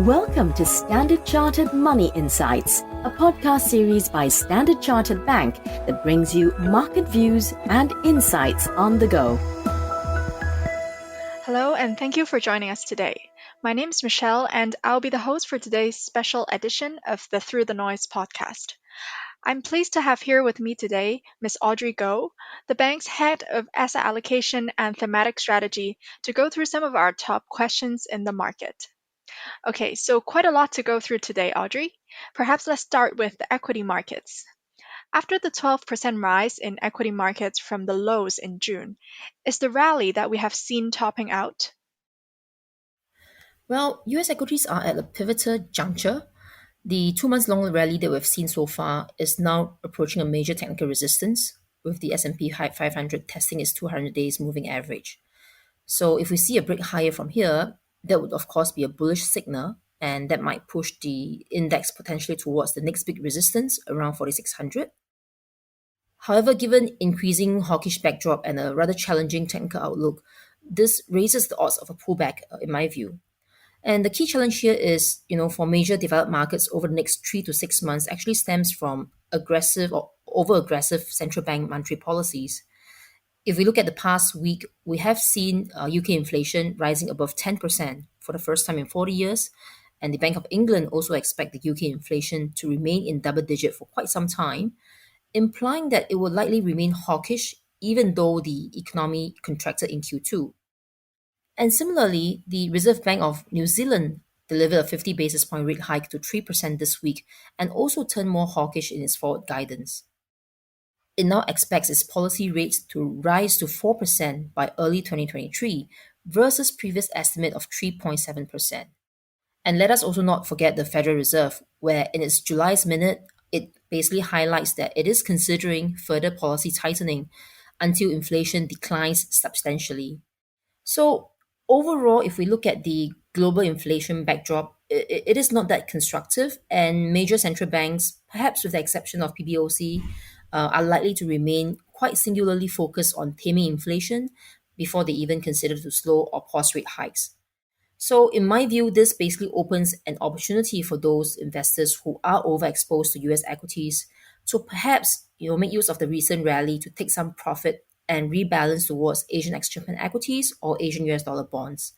Welcome to Standard Chartered Money Insights, a podcast series by Standard Chartered Bank that brings you market views and insights on the go. Hello, and thank you for joining us today. My name is Michelle, and I'll be the host for today's special edition of the Through the Noise podcast. I'm pleased to have here with me today Ms. Audrey Go, the bank's head of asset allocation and thematic strategy, to go through some of our top questions in the market. Okay, so quite a lot to go through today, Audrey. Perhaps let's start with the equity markets. After the 12% rise in equity markets from the lows in June, is the rally that we have seen topping out? Well, US equities are at a pivotal juncture. The 2 months long rally that we've seen so far is now approaching a major technical resistance, with the S&P 500 testing its 200 days moving average. So if we see a break higher from here, that would of course be a bullish signal, and that might push the index potentially towards the next big resistance around 4600. However, given increasing hawkish backdrop and a rather challenging technical outlook, this raises the odds of a pullback, in my view. And the key challenge here is, for major developed markets over the next 3 to 6 months actually stems from aggressive or over-aggressive central bank monetary policies. If we look at the past week, we have seen UK inflation rising above 10% for the first time in 40 years. And the Bank of England also expect the UK inflation to remain in double digit for quite some time, implying that it will likely remain hawkish even though the economy contracted in Q2. And similarly, the Reserve Bank of New Zealand delivered a 50 basis point rate hike to 3% this week and also turned more hawkish in its forward guidance. It now expects its policy rates to rise to 4% by early 2023 versus previous estimate of 3.7%. And let us also not forget the Federal Reserve, where in its July's minute, it basically highlights that it is considering further policy tightening until inflation declines substantially. So overall, if we look at the global inflation backdrop, it is not that constructive, and major central banks, perhaps with the exception of PBOC, are likely to remain quite singularly focused on taming inflation before they even consider to slow or pause rate hikes. So in my view, this basically opens an opportunity for those investors who are overexposed to US equities to perhaps make use of the recent rally to take some profit and rebalance towards Asian ex-Japan equities or Asian US dollar bonds,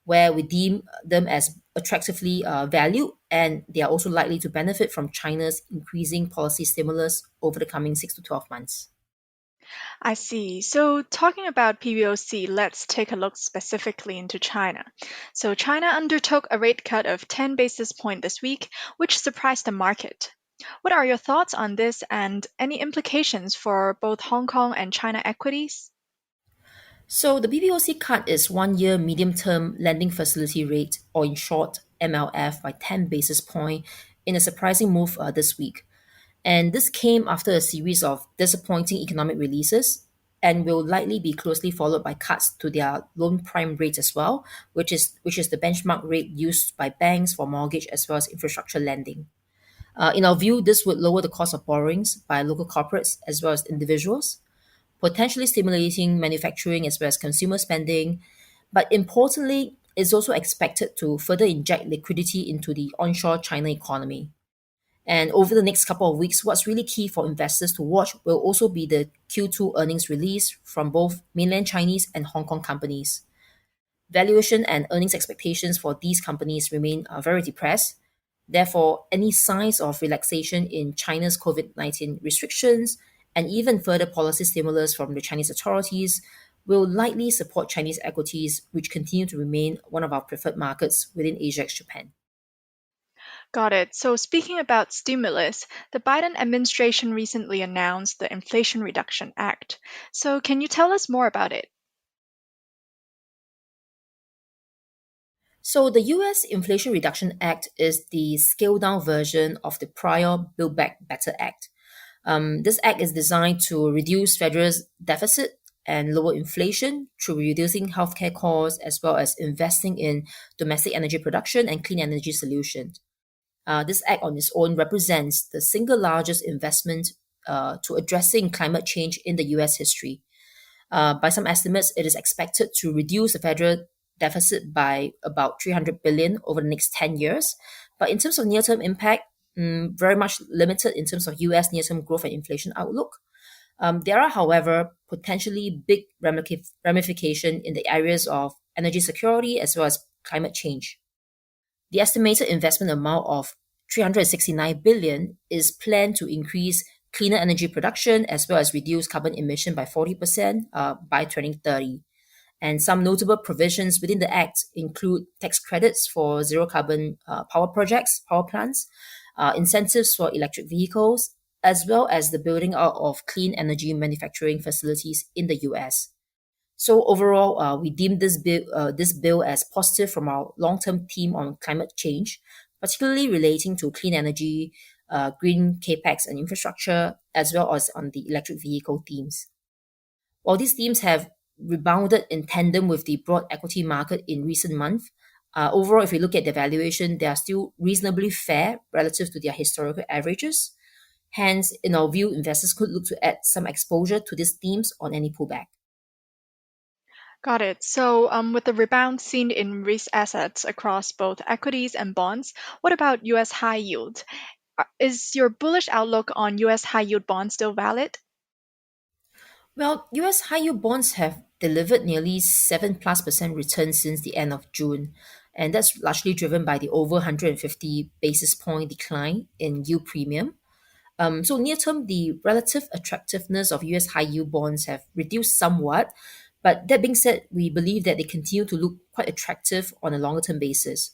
where we deem them as attractively valued, and they are also likely to benefit from China's increasing policy stimulus over the coming 6 to 12 months. I see. So, talking about PBOC, let's take a look specifically into China. So, China undertook a rate cut of 10 basis points this week, which surprised the market. What are your thoughts on this and any implications for both Hong Kong and China equities? So the BBOC cut its 1 year medium-term lending facility rate, or in short, MLF, by 10 basis point in a surprising move this week. And this came after a series of disappointing economic releases and will likely be closely followed by cuts to their loan prime rate as well, which is the benchmark rate used by banks for mortgage as well as infrastructure lending. In our view, this would lower the cost of borrowings by local corporates as well as individuals, potentially stimulating manufacturing as well as consumer spending. But importantly, it's also expected to further inject liquidity into the onshore China economy. And over the next couple of weeks, what's really key for investors to watch will also be the Q2 earnings release from both mainland Chinese and Hong Kong companies. Valuation and earnings expectations for these companies remain very depressed. Therefore, any signs of relaxation in China's COVID-19 restrictions and even further policy stimulus from the Chinese authorities will likely support Chinese equities, which continue to remain one of our preferred markets within Asia ex-Japan. Got it. So, speaking about stimulus, the Biden administration recently announced the Inflation Reduction Act. So, can you tell us more about it? So the US Inflation Reduction Act is the scaled-down version of the prior Build Back Better Act. This act is designed to reduce federal deficit and lower inflation through reducing healthcare costs as well as investing in domestic energy production and clean energy solutions. This act on its own represents the single largest investment to addressing climate change in the US history. By some estimates, it is expected to reduce the federal deficit by about 300 billion over the next 10 years. But in terms of near-term impact, very much limited in terms of US near-term growth and inflation outlook. There are, however, potentially big ramification in the areas of energy security as well as climate change. The estimated investment amount of 369 billion is planned to increase cleaner energy production as well as reduce carbon emission by 40% by 2030. And some notable provisions within the Act include tax credits for zero carbon power projects, power plants, incentives for electric vehicles, as well as the building out of clean energy manufacturing facilities in the US. So overall, we deem this bill as positive from our long-term theme on climate change, particularly relating to clean energy, green capex and infrastructure, as well as on the electric vehicle themes. While these themes have rebounded in tandem with the broad equity market in recent months, overall, if we look at the valuation, they are still reasonably fair relative to their historical averages. Hence, in our view, investors could look to add some exposure to these themes on any pullback. Got it. So, with the rebound seen in risk assets across both equities and bonds, what about US high yield? Is your bullish outlook on US high yield bonds still valid? Well, US high yield bonds have delivered nearly 7+% return since the end of June, and that's largely driven by the over 150 basis point decline in yield premium. So near term, the relative attractiveness of US high yield bonds have reduced somewhat, but that being said, we believe that they continue to look quite attractive on a longer term basis.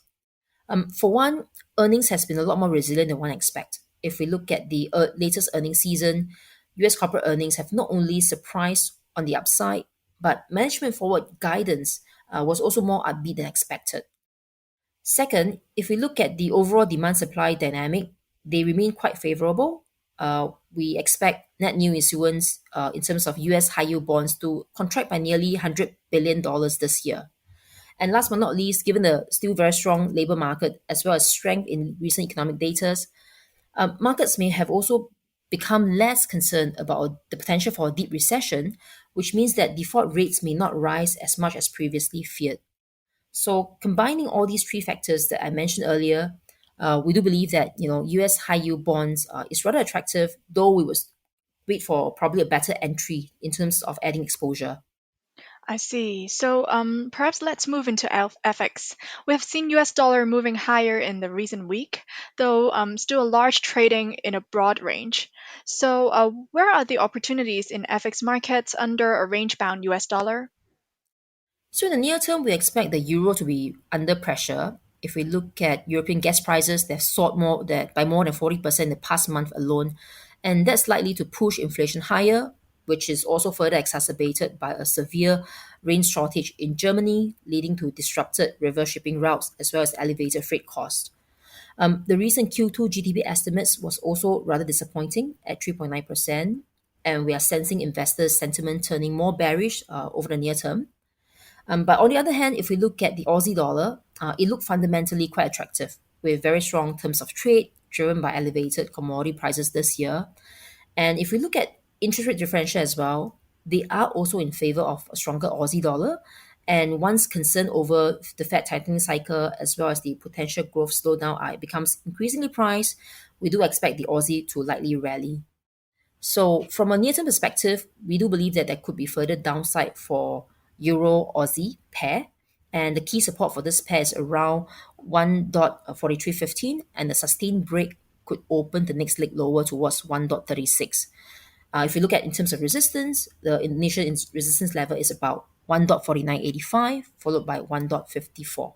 For one, earnings has been a lot more resilient than one expect. If we look at the latest earnings season, US corporate earnings have not only surprised on the upside, but management forward guidance was also more upbeat than expected. Second, if we look at the overall demand supply dynamic, they remain quite favorable. We expect net new issuance in terms of US high yield bonds to contract by nearly $100 billion this year. And last but not least, given the still very strong labor market as well as strength in recent economic data, markets may have also become less concerned about the potential for a deep recession, which means that default rates may not rise as much as previously feared. So combining all these three factors that I mentioned earlier, we do believe that US high yield bonds is rather attractive, though we would wait for probably a better entry in terms of adding exposure. I see. So, perhaps let's move into FX. We have seen US dollar moving higher in the recent week, though still a large trading in a broad range. So, where are the opportunities in FX markets under a range-bound US dollar? So in the near term, we expect the euro to be under pressure. If we look at European gas prices, they've soared by more than 40% in the past month alone, and that's likely to push inflation higher, which is also further exacerbated by a severe rain shortage in Germany, leading to disrupted river shipping routes as well as elevated freight costs. The recent Q2 GDP estimates was also rather disappointing at 3.9%, and we are sensing investors' sentiment turning more bearish over the near term. But on the other hand, if we look at the Aussie dollar, it looked fundamentally quite attractive with very strong terms of trade driven by elevated commodity prices this year. And if we look at interest rate differential as well, they are also in favor of a stronger Aussie dollar. And once concern over the Fed tightening cycle as well as the potential growth slowdown becomes increasingly priced, we do expect the Aussie to likely rally. So from a near-term perspective, we do believe that there could be further downside for Euro-Aussie pair. And the key support for this pair is around 1.4315, and the sustained break could open the next leg lower towards 1.36. If you look at in terms of resistance, the initial resistance level is about 1.4985, followed by 1.54.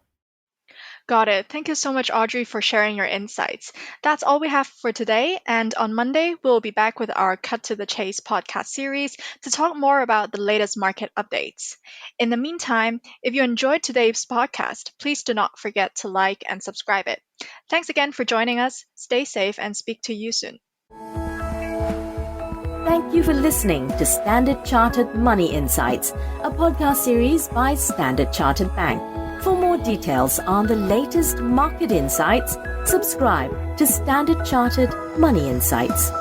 Got it. Thank you so much, Audrey, for sharing your insights. That's all we have for today. And on Monday, we'll be back with our Cut to the Chase podcast series to talk more about the latest market updates. In the meantime, if you enjoyed today's podcast, please do not forget to like and subscribe it. Thanks again for joining us. Stay safe and speak to you soon. Thank you for listening to Standard Chartered Money Insights, a podcast series by Standard Chartered Bank. For more details on the latest market insights, subscribe to Standard Chartered Money Insights.